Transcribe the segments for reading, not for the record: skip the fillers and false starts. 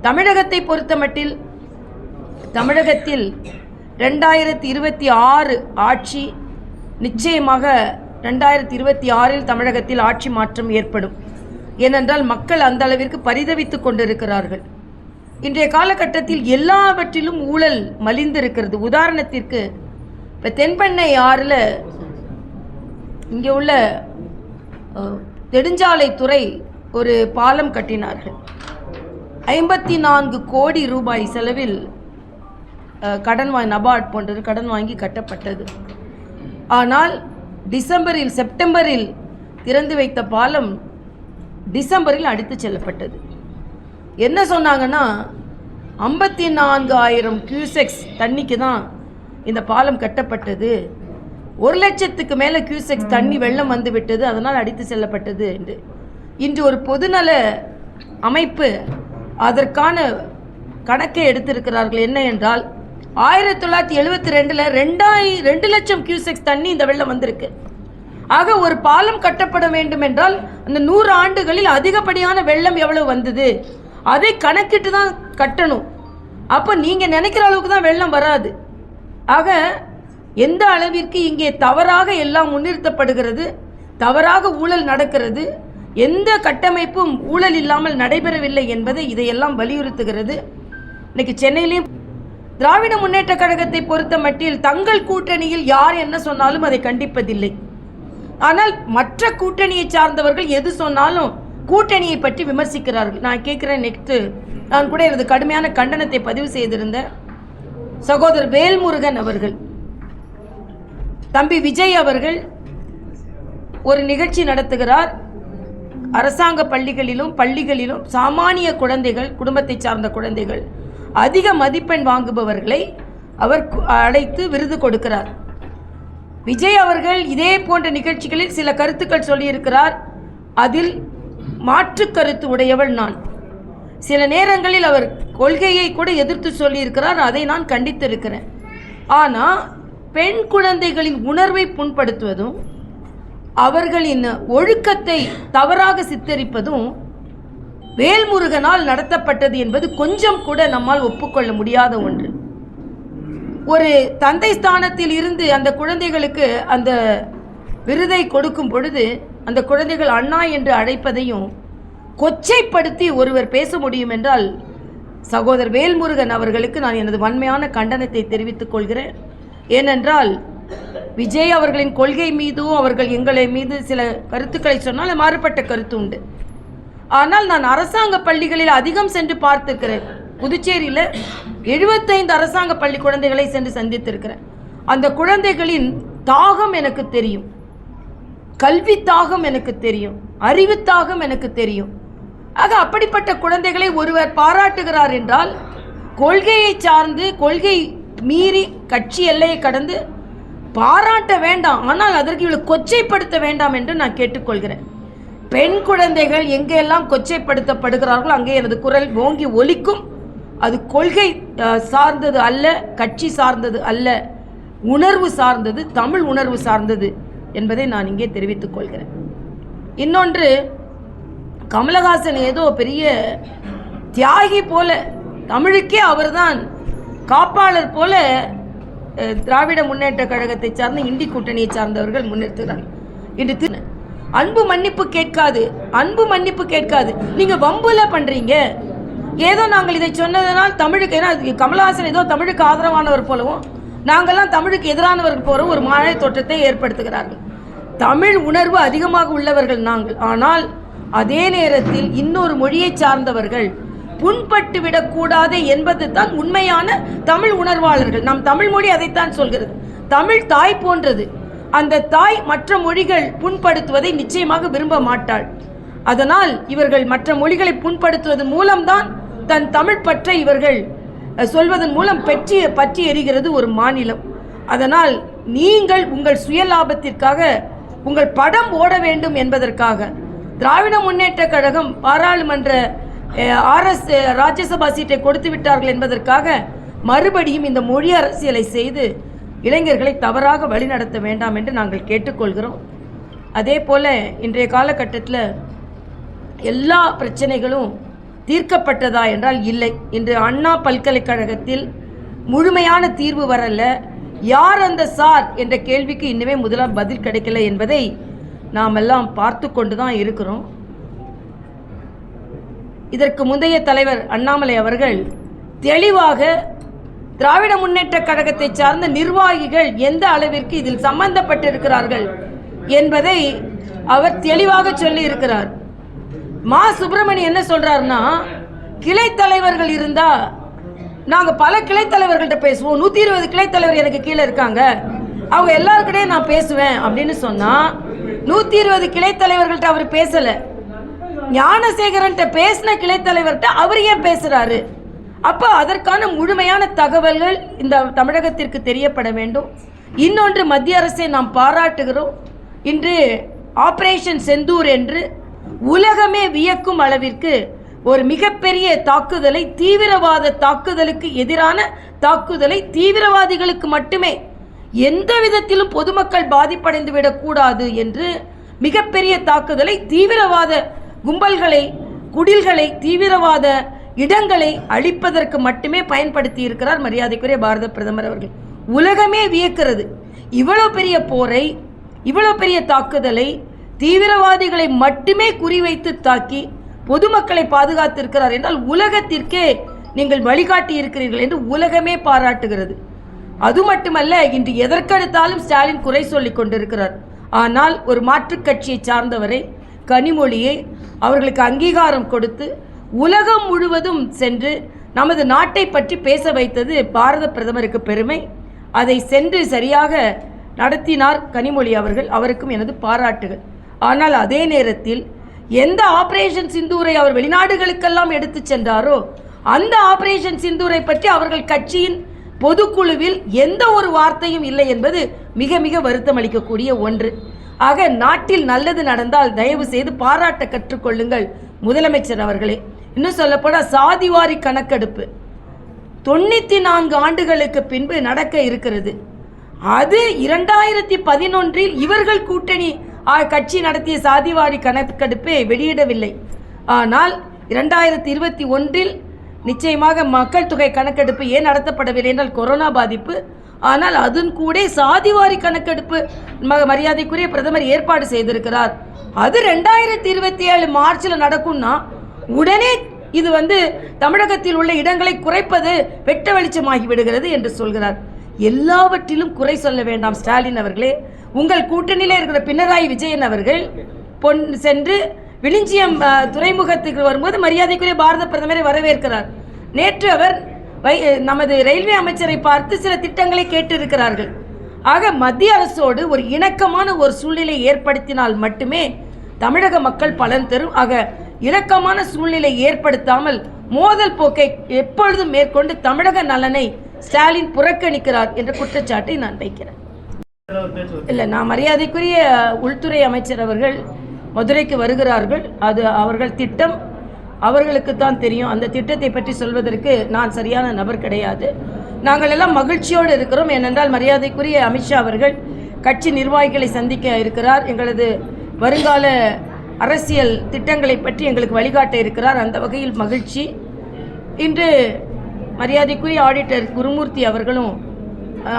தமிழகத்தை பொறுத்தமட்டில் தமிழகத்தில் 2026 ஆட்சி நிச்சயமாக 2026 தமிழகத்தில் ஆட்சி மாற்றம் ஏற்படும். ஏனென்றால் மக்கள் அந்த அளவிற்கு பரிதவித்துக் கொண்டிருக்கிறார்கள். இன்றைய காலகட்டத்தில் எல்லாவற்றிலும் ஊழல் மலிந்திருக்கிறது. உதாரணத்திற்கு இப்போ தென்பெண்ணை ஆறில் இங்கே உள்ள நெடுஞ்சாலைத்துறை ஒரு பாலம் கட்டினார்கள். 54 கோடி ரூபாய் செலவில் கடன் நபார்ட் போன்றது கடன் வாங்கி கட்டப்பட்டது. ஆனால் செப்டம்பரில் திறந்து வைத்த பாலம் டிசம்பரில் அடித்து செல்லப்பட்டது. என்ன சொன்னாங்கன்னா 54,000 கியூசெக்ஸ் தண்ணிக்கு தான் இந்த பாலம் கட்டப்பட்டது, 1,00,000க்கு மேலே கியூசெக்ஸ் தண்ணி வெள்ளம் வந்து விட்டது, அதனால் அடித்து செல்லப்பட்டது என்று. இன்று ஒரு பொதுநல அமைப்பு அதற்கான கணக்கை எடுத்திருக்கிறார்கள். என்ன என்றால் 1972 2 லட்சம் கியூசெக்ஸ் தண்ணி இந்த வெள்ளம் வந்திருக்கு. ஆக ஒரு பாலம் கட்டப்பட வேண்டும் என்றால் அந்த 100 ஆண்டுகளில் அதிகப்படியான வெள்ளம் எவ்வளவு வந்தது அதை கணக்கிட்டு தான் கட்டணும். அப்போ நீங்கள் நினைக்கிற அளவுக்கு தான் வெள்ளம் வராது. ஆக எந்த அளவிற்கு இங்கே தவறாக எல்லாம் முன்னிறுத்தப்படுகிறது, தவறாக ஊழல் நடக்கிறது, எந்த கட்டமைப்பும் ஊழல் இல்லாமல் நடைபெறவில்லை என்பதை இதையெல்லாம் வலியுறுத்துகிறது. இன்னைக்கு சென்னையிலேயும் திராவிட முன்னேற்ற கழகத்தை பொறுத்த மட்டில் தங்கள் கூட்டணியில் யார் என்ன சொன்னாலும் அதை கண்டிப்பதில்லை. ஆனால் மற்ற கூட்டணியை சார்ந்தவர்கள் எது சொன்னாலும் கூட்டணியை பற்றி விமர்சிக்கிறார்கள். நான் கேட்குறேன், நெக்ஸ்ட் நான் கூட எனது கடுமையான கண்டனத்தை பதிவு செய்திருந்த சகோதரர் வேல்முருகன் அவர்கள், தம்பி விஜய் அவர்கள் ஒரு நிகழ்ச்சி நடத்துகிறார். அரசாங்க பள்ளிகளிலும் சாமானிய குழந்தைகள், குடும்பத்தை சார்ந்த குழந்தைகள், அதிக மதிப்பெண் வாங்குபவர்களை அவர் அழைத்து விருது கொடுக்கிறார். விஜய் அவர்கள் இதே போன்ற நிகழ்ச்சிகளில் சில கருத்துக்கள் சொல்லியிருக்கிறார். அதில் மாற்று கருத்து உடையவள் நான். சில நேரங்களில் அவர் கொள்கையை கூட எதிர்த்து சொல்லியிருக்கிறார், அதை நான் கண்டித்திருக்கிறேன். ஆனால் பெண் குழந்தைகளின் உணர்வை புண்படுத்துவதும் அவர்களின் ஒழுக்கத்தை தவறாக சித்தரிப்பதும் வேல்முருகனால் நடத்தப்பட்டது என்பது கொஞ்சம் கூட நம்மால் ஒப்புக்கொள்ள முடியாத ஒன்று. ஒரு தந்தை ஸ்தானத்தில் இருந்து அந்த குழந்தைகளுக்கு அந்த விருதை கொடுக்கும் பொழுது அந்த குழந்தைகள் அண்ணா என்று அழைப்பதையும் கொச்சைப்படுத்தி ஒருவர் பேச முடியும் என்றால் சகோதரர் வேல்முருகன் அவர்களுக்கு நான் எனது வன்மையான கண்டனத்தை தெரிவித்துக் கொள்கிறேன். ஏனென்றால் விஜய் அவர்களின் கொள்கை மீதும் அவர்கள் எங்களை மீது சில கருத்துக்களை சொன்னால் மாறுபட்ட கருத்து உண்டு. ஆனால் நான் அரசாங்க பள்ளிகளில் அதிகம் சென்று பார்த்திருக்கிறேன். புதுச்சேரியில் 75 அரசாங்க பள்ளி குழந்தைகளை சென்று சந்தித்திருக்கிறேன். அந்த குழந்தைகளின் தாகம் எனக்கு தெரியும், கல்வி தாகம் எனக்கு தெரியும், அறிவு தாகம் எனக்கு தெரியும். ஆக அப்படிப்பட்ட குழந்தைகளை ஒருவர் பாராட்டுகிறார் என்றால் கொள்கையை சார்ந்து, கொள்கை மீறி, கட்சி எல்லையை கடந்து பாராட்ட வேண்டாம், ஆனால் அதற்கு இவ்வளவு கொச்சைப்படுத்த வேண்டாம் என்று நான் கேட்டுக்கொள்கிறேன். பெண் குழந்தைகள் எங்கெல்லாம் கொச்சைப்படுத்தப்படுகிறார்களோ அங்கே எனது குரல் ஓங்கி ஒலிக்கும். அது கொள்கை சார்ந்தது அல்ல, கட்சி சார்ந்தது அல்ல, உணர்வு சார்ந்தது, தமிழ் உணர்வு சார்ந்தது என்பதை நான் இங்கே தெரிவித்துக் கொள்கிறேன். இன்னொன்று, கமலஹாசன் ஏதோ பெரிய தியாகி போல, தமிழுக்கே அவர்தான் காப்பாளர் போல திராவிட முன்னேற்ற கழகத்தை சார்ந்த இந்தி கூட்டணியை சார்ந்தவர்கள் முன்னிறுத்துகிறார். இன்று அன்பு மன்னிப்பு கேட்காது, அன்பு மன்னிப்பு கேட்காது. நீங்க வம்புல பண்றீங்க. ஏதோ நாங்கள் இதை சொன்னதனால் தமிழுக்கு, ஏன்னா கமலஹாசன் ஏதோ தமிழுக்கு ஆதரவானவர் போலவும் நாங்கள்லாம் தமிழுக்கு எதிரானவர்கள் போல ஒரு மாய தோற்றத்தை ஏற்படுத்துகிறார்கள். தமிழ் உணர்வு அதிகமாக உள்ளவர்கள் நாங்கள். ஆனால் அதே நேரத்தில் இன்னொரு மொழியை சார்ந்தவர்கள் புண்பட்டு விடக்கூடாது என்பது தான் உண்மையான தமிழ் உணர்வாளர்கள். நம் தமிழ் மொழி அதைத்தான் சொல்கிறது. தமிழ் தாய் போன்றது. அந்த தாய் மற்ற மொழிகள் புண்படுத்துவதை நிச்சயமாக விரும்ப மாட்டாள். அதனால் இவர்கள் மற்ற மொழிகளை புண்படுத்துவதன் மூலம்தான் தன் தமிழ் பற்றை இவர்கள் சொல்வதன் மூலம் பற்றி எரிகிறது ஒரு மாநிலம். அதனால் நீங்கள் உங்கள் சுயலாபத்திற்காக உங்கள் படம் ஓட வேண்டும் என்பதற்காக திராவிட முன்னேற்ற கழகம் பாராளுமன்ற ராஜ்யசபா சீட்டை கொடுத்து விட்டார்கள் என்பதற்காக மறுபடியும் இந்த மொழி அரசியலை செய்து இளைஞர்களை தவறாக வழிநடத்த வேண்டாம் என்று நாங்கள் கேட்டுக்கொள்கிறோம். அதே போல் இன்றைய காலகட்டத்தில் எல்லா பிரச்சனைகளும் தீர்க்கப்பட்டதா என்றால் இல்லை. இன்று அண்ணா பல்கலைக்கழகத்தில் முழுமையான தீர்வு வரல. யார் அந்த சார் என்ற கேள்விக்கு இன்னுமே முதலாம் பதில் கிடைக்கல என்பதை நாம் எல்லாம் பார்த்து கொண்டு தான் இருக்கிறோம். இதற்கு முந்தைய தலைவர் அண்ணாமலை அவர்கள் தெளிவாக திராவிட முன்னேற்ற கழகத்தை சார்ந்த நிர்வாகிகள் எந்த அளவிற்கு இதில் சம்பந்தப்பட்டிருக்கிறார்கள் என்பதை அவர் தெளிவாக சொல்லி இருக்கிறார். மா சுப்பிரமணி என்ன சொல்றாருன்னா, கிளை தலைவர்கள் இருந்தா நாங்க பல கிளை தலைவர்கள்ட்ட பேசுவோம், 120 கிளை தலைவர் எனக்கு கீழே இருக்காங்க, அவங்க எல்லாருக்கிட்டையும் நான் பேசுவேன் அப்படின்னு சொன்னா 120 கிளை தலைவர்கள்ட்ட அவர் பேசல. ஞானசேகரன் பேசின கிளை தலைவர்கிட்ட அவர் ஏன் பேசுறாரு? அப்போ அதற்கான முழுமையான தகவல்கள் இந்த தமிழகத்திற்கு தெரியப்பட வேண்டும். இன்னொன்று, மத்திய அரசை நாம் பாராட்டுகிறோம். இன்று ஆபரேஷன் செந்தூர் என்று உலகமே வியக்கும் அளவிற்கு ஒரு மிகப்பெரிய தாக்குதலை, தீவிரவாத தாக்குதலுக்கு எதிரான தாக்குதலை, தீவிரவாதிகளுக்கு மட்டுமே எந்த விதத்திலும் பொதுமக்கள் பாதிப்படைந்து விடக்கூடாது என்று மிகப்பெரிய தாக்குதலை, தீவிரவாத கும்பல்களை, குடில்களை, தீவிரவாத இடங்களை அழிப்பதற்கு மட்டுமே பயன்படுத்தி இருக்கிறார் மரியாதைக்குரிய பாரத பிரதமர் அவர்கள். உலகமே வியக்கிறது. இவ்வளவு பெரிய போரை, இவ்வளவு பெரிய தாக்குதலை தீவிரவாதிகளை மட்டுமே குறிவைத்து தாக்கி பொதுமக்களை பாதுகாத்திருக்கிறார் என்றால் உலகத்திற்கே நீங்கள் வழிகாட்டி இருக்கிறீர்கள் என்று உலகமே பாராட்டுகிறது. அது மட்டுமல்ல, இன்று எதற்கெடுத்தாலும் ஸ்டாலின் குறை சொல்லிக் கொண்டிருக்கிறார். ஆனால் ஒரு மாற்றுக் கட்சியை சார்ந்தவரை, கனிமொழியை அவர்களுக்கு அங்கீகாரம் கொடுத்து உலகம் முழுவதும் சென்று நமது நாட்டை பற்றி பேச வைத்தது பாரத பிரதமருக்கு பெருமை. அதை சென்று சரியாக நடத்தினார் கனிமொழி அவர்கள், அவருக்கும் எனது பாராட்டுகள். ஆனால் அதே நேரத்தில் எந்த ஆபரேஷன் சிந்தூரை அவர் வெளிநாடுகளுக்கெல்லாம் எடுத்து சென்றாரோ அந்த ஆபரேஷன் சிந்தூரை பற்றி அவர்கள் கட்சியின் பொதுக்குழுவில் எந்த ஒரு வார்த்தையும் இல்லை என்பது மிக மிக வருத்தம் அளிக்கக்கூடிய ஒன்று. ஆக நாட்டில் நல்லது நடந்தால் தயவு செய்து பாராட்ட கற்றுக்கொள்ளுங்கள் முதலமைச்சர் அவர்களே. இன்னும் சொல்லப்போனால் சாதிவாரி கணக்கெடுப்பு 94 ஆண்டுகளுக்கு பின்பு நடக்க இருக்கிறது. அது 2011 இவர்கள் கூட்டணி கட்சி நடத்திய சாதிவாரி கணக்கெடுப்பை வெளியிடவில்லை. ஆனால் 2021 நிச்சயமாக மக்கள் தொகை கணக்கெடுப்பு ஏன் நடத்தப்படவில்லை என்றால் கொரோனா பாதிப்பு. ஆனால் அதன் கூட சாதிவாரி கணக்கெடுப்பு மரியாதைக்குரிய பிரதமர் ஏற்பாடு செய்திருக்கிறார். அது 2027 மார்ச்சில் நடக்கும்னா உடனே இது தமிழகத்தில் உள்ள இடங்களை குறைப்பது வெட்ட வெளிச்சமாகி விடுகிறது என்று சொல்கிறார். எல்லாவற்றிலும் குறை சொல்ல வேண்டாம் ஸ்டாலின் அவர்களே. உங்கள் கூட்டணியில் இருக்கிற பினராயி விஜயன் அவர்கள் சென்று விழிஞ்சியம் துறைமுகத்துக்கு வரும்போது மரியாதைக்குரிய பாரத பிரதமரை வரவேற்கிறார். நேற்று அவர் நமது ரயில்வே அமைச்சரை பார்த்து சில திட்டங்களை கேட்டிருக்கிறார்கள். ஆக மத்திய அரசோடு ஒரு இணக்கமான ஒரு சூழ்நிலை ஏற்படுத்தினால் மட்டுமே தமிழக மக்கள் பலன் தரும். ஆக இணக்கமான சூழ்நிலை ஏற்படுத்தாமல் மோதல் போக்கை எப்பொழுதும் மேற்கொண்டு தமிழக நலனை ஸ்டாலின் புறக்கணிக்கிறார் என்ற குற்றச்சாட்டை நான் வைக்கிறேன். இல்லை, நான் மரியாதைக்குரிய உள்துறை அமைச்சர் அவர்கள் மதுரைக்கு வருகிறார்கள். அது அவர்கள் திட்டம், அவர்களுக்கு தான் தெரியும். அந்த திட்டத்தை பற்றி சொல்வதற்கு நான் சரியான நபர் கிடையாது. நாங்கள் எல்லாம் மகிழ்ச்சியோடு இருக்கிறோம். ஏனென்றால் மரியாதைக்குரிய அமித்ஷா அவர்கள் கட்சி நிர்வாகிகளை சந்திக்க இருக்கிறார். எங்களது வருங்கால அரசியல் திட்டங்களை பற்றி எங்களுக்கு வழிகாட்ட இருக்கிறார். அந்த வகையில் மகிழ்ச்சி. இன்று மரியாதைக்குரிய ஆடிட்டர் குருமூர்த்தி அவர்களும்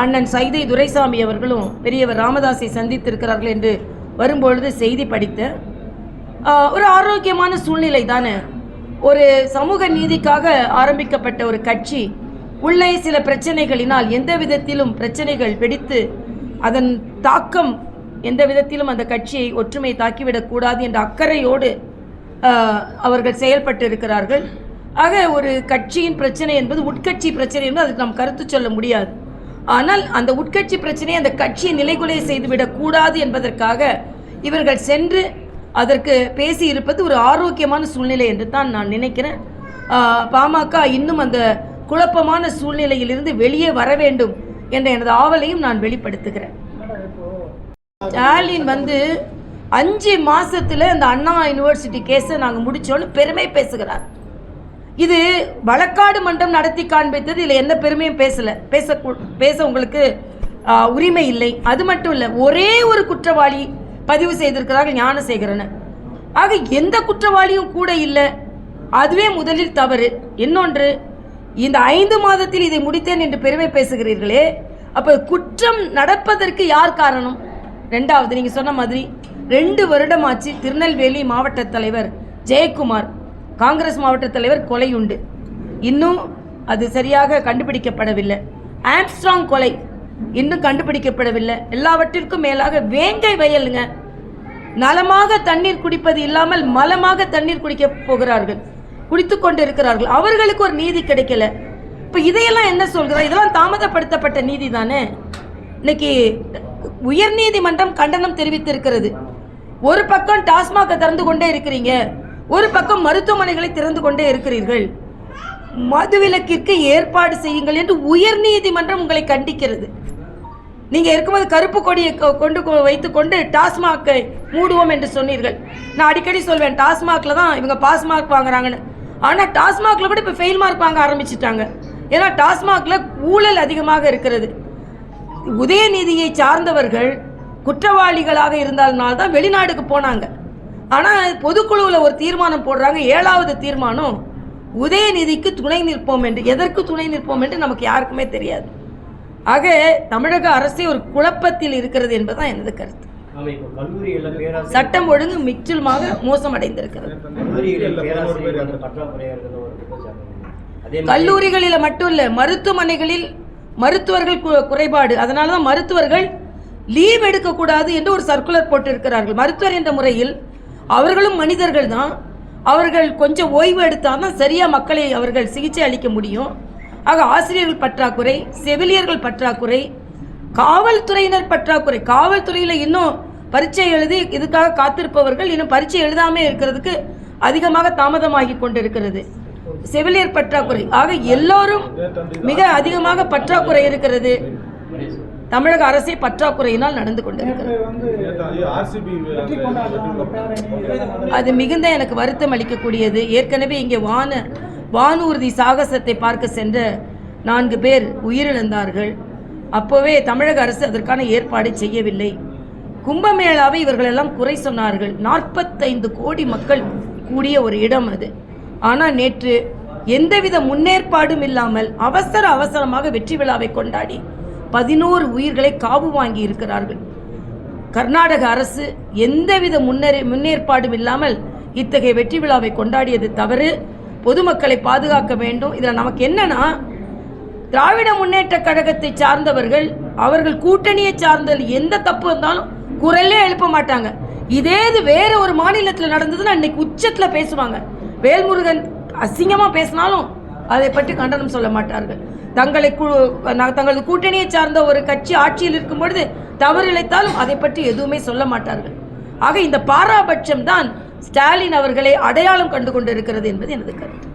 அண்ணன் சைதை துரைசாமி அவர்களும் பெரியவர் ராமதாஸை சந்தித்திருக்கிறார்கள் என்று வரும்பொழுது செய்தி படித்த ஒரு ஆரோக்கியமான சூழ்நிலை தானே. ஒரு சமூக நீதிக்காக ஆரம்பிக்கப்பட்ட ஒரு கட்சி உள்ளே சில பிரச்சனைகளினால் எந்த விதத்திலும் பிரச்சனைகள் வெடித்து அதன் தாக்கம் எந்த விதத்திலும் அந்த கட்சியை ஒற்றுமை தாக்கிவிடக்கூடாது என்ற அக்கறையோடு அவர்கள் செயல்பட்டு இருக்கிறார்கள். ஆக ஒரு கட்சியின் பிரச்சனை என்பது உட்கட்சி பிரச்சனை என்பது அதுக்கு நாம் கருத்து சொல்ல முடியாது. ஆனால் அந்த உட்கட்சி பிரச்சனையை அந்த கட்சியை நிலைகுலைய செய்துவிடக்கூடாது என்பதற்காக இவர்கள் சென்று அதற்கு பேசி இருப்பது ஒரு ஆரோக்கியமான சூழ்நிலை என்று தான் நான் நினைக்கிறேன். பாமக இன்னும் அந்த குழப்பமான சூழ்நிலையிலிருந்து வெளியே வர வேண்டும் என்ற எனது ஆவலையும் நான் வெளிப்படுத்துகிறேன். ஸ்டாலின் 5 மாசத்துல இந்த அண்ணா யூனிவர்சிட்டி கேஸை நாங்கள் முடிச்சோன்னு பெருமை பேசுகிறார். இது வழக்காடு மன்றம் நடத்தி காண்பித்தது. இதில் எந்த பெருமையும் பேச உங்களுக்கு உரிமை இல்லை. அது மட்டும் இல்லை, ஒரே ஒரு குற்றவாளி பதிவு செய்திருக்கிறார்கள், ஞானசேகரன். ஆக எந்த குற்றவாளியும் கூட இல்லை. அதுவே முதலில் தவறு. இன்னொன்று, இந்த 5 மாதத்தில் இதை முடித்தேன் என்று பெருமை பேசுகிறீர்களே, அப்போ குற்றம் நடப்பதற்கு யார் காரணம்? ரெண்டாவது, நீங்கள் சொன்ன மாதிரி 2 வருடமாச்சு திருநெல்வேலி மாவட்ட தலைவர் ஜெயக்குமார், காங்கிரஸ் மாவட்ட தலைவர் கொலை உண்டு, இன்னும் அது சரியாக கண்டுபிடிக்கப்படவில்லை. ஆம்ஸ்ட்ராங் கொலை இன்னும் கண்டுபிடிக்கப்படவில்லை. எல்லாவற்றிற்கும் மேலாக வேங்கை வயலுங்க, நலமாக தண்ணீர் குடிப்பது இல்லாமல் மலமாக தண்ணீர் குடிக்க போகிறார்கள், குடித்து கொண்டு இருக்கிறார்கள். அவர்களுக்கு ஒரு நீதி கிடைக்கல. இப்போ இதையெல்லாம் என்ன சொல்கிறோம்? இதெல்லாம் தாமதப்படுத்தப்பட்ட நீதி தானே. இன்னைக்கு உயர்நீதிமன்றம் கண்டனம் தெரிவித்திருக்கிறது. ஒரு பக்கம் டாஸ்மாக திறந்து கொண்டே இருக்கிறீங்க, ஒரு பக்கம் மருத்துவமனைகளை திறந்து கொண்டே இருக்கிறீர்கள், மதுவிலக்கிற்கு ஏற்பாடு செய்யுங்கள் என்று உயர்நீதிமன்றம் உங்களை கண்டிக்கிறது. நீங்கள் இருக்கும்போது கருப்பு கொடியை கொண்டு வைத்துக்கொண்டு டாஸ்மாகை மூடுவோம் என்று சொன்னீர்கள். நான் அடிக்கடி சொல்வேன், டாஸ்மாகில் தான் இவங்க பாஸ் மார்க் வாங்குறாங்கன்னு. ஆனால் டாஸ்மாகில் கூட இப்போ ஃபெயில் மார்க் வாங்க ஆரம்பிச்சிட்டாங்க. ஏன்னா டாஸ்மாகில் ஊழல் அதிகமாக இருக்கிறது. உதயநிதியை சார்ந்தவர்கள் குற்றவாளிகளாக இருந்தால்தான் வெளிநாடுக்கு போனாங்க. ஆனால் பொதுக்குழுவில் ஒரு தீர்மானம் போடுறாங்க, 7வது தீர்மானம், உதயநிதிக்கு துணை நிற்போம் என்று. எதற்கு துணை நிற்போம் என்று நமக்கு யாருக்குமே தெரியாது. ஆக தமிழக அரசே ஒரு குழப்பத்தில் இருக்கிறது என்பதுதான் எனது கருத்து. சட்டம் ஒழுங்கு முற்றிலுமாக மோசமடைந்திருக்கிறது. கல்லூரிகளில் மட்டும் இல்ல, மருத்துவமனைகளில் மருத்துவர்கள் குறைபாடு. அதனாலதான் மருத்துவர்கள் லீவ் எடுக்கக்கூடாது என்று ஒரு சர்க்குலர் போட்டிருக்கிறார்கள். மருத்துவர் என்ற முறையில் அவர்களும் மனிதர்கள் தான். அவர்கள் கொஞ்சம் ஓய்வு எடுத்தால்தான் சரியா மக்களை அவர்கள் சிகிச்சை அளிக்க முடியும். ஆக ஆசிரியர்கள் பற்றாக்குறை, செவிலியர்கள் பற்றாக்குறை, காவல்துறையினர் பற்றாக்குறை. காவல்துறையில் இன்னும் பரீட்சை எழுதி இதுக்காக காத்திருப்பவர்கள் இன்னும் பரீட்சை எழுதாமே இருக்கிறதுக்கு அதிகமாக தாமதமாகி கொண்டிருக்கிறது. செவிலியர் பற்றாக்குறை. ஆக எல்லோரும் மிக அதிகமாக பற்றாக்குறை இருக்கிறது. தமிழக அரசே பற்றாக்குறையினால் நடந்து கொண்டிருக்கிறது. அது மிகுந்த எனக்கு வருத்தம் அளிக்கக்கூடியது. ஏற்கனவே இங்கே வானூர்தி சாகசத்தை பார்க்க சென்ற 4 பேர் உயிரிழந்தார்கள். அப்போவே தமிழக அரசு அதற்கான ஏற்பாடு செய்யவில்லை. கும்பமேளாவை இவர்களெல்லாம் குறை சொன்னார்கள். 45 கோடி மக்கள் கூடிய ஒரு இடம் அது. ஆனால் நேற்று எந்தவித முன்னேற்பாடும் இல்லாமல் அவசரமாக வெற்றி விழாவை கொண்டாடி 11 உயிர்களை காவு வாங்கி இருக்கிறார்கள். கர்நாடக அரசு எந்தவித முன்னேற்பாடும் இல்லாமல் இத்தகைய வெற்றி விழாவை கொண்டாடியது தவறு. பொதுமக்களை பாதுகாக்க வேண்டும். இதில் நமக்கு என்னன்னா, திராவிட முன்னேற்ற கழகத்தை சார்ந்தவர்கள் அவர்கள் கூட்டணியை சார்ந்த எந்த தப்பு இருந்தாலும் குரலே எழுப்ப மாட்டாங்க. இதே இது வேற ஒரு மாநிலத்தில் நடந்ததுன்னா இன்னைக்கு உச்சத்தில் பேசுவாங்க. வேல்முருகன் அசிங்கமாக பேசினாலும் அதை பற்றி கண்டனம் சொல்ல மாட்டார்கள். தங்களது கூட்டணியை சார்ந்த ஒரு கட்சி ஆட்சியில் இருக்கும் பொழுது தவறு இழைத்தாலும் அதை பற்றி எதுவுமே சொல்ல மாட்டார்கள். ஆக இந்த பாராபட்சம் தான் ஸ்டாலின் அவர்களை அடையாளம் கண்டு கொண்டிருக்கிறது என்பது எனது கருத்து.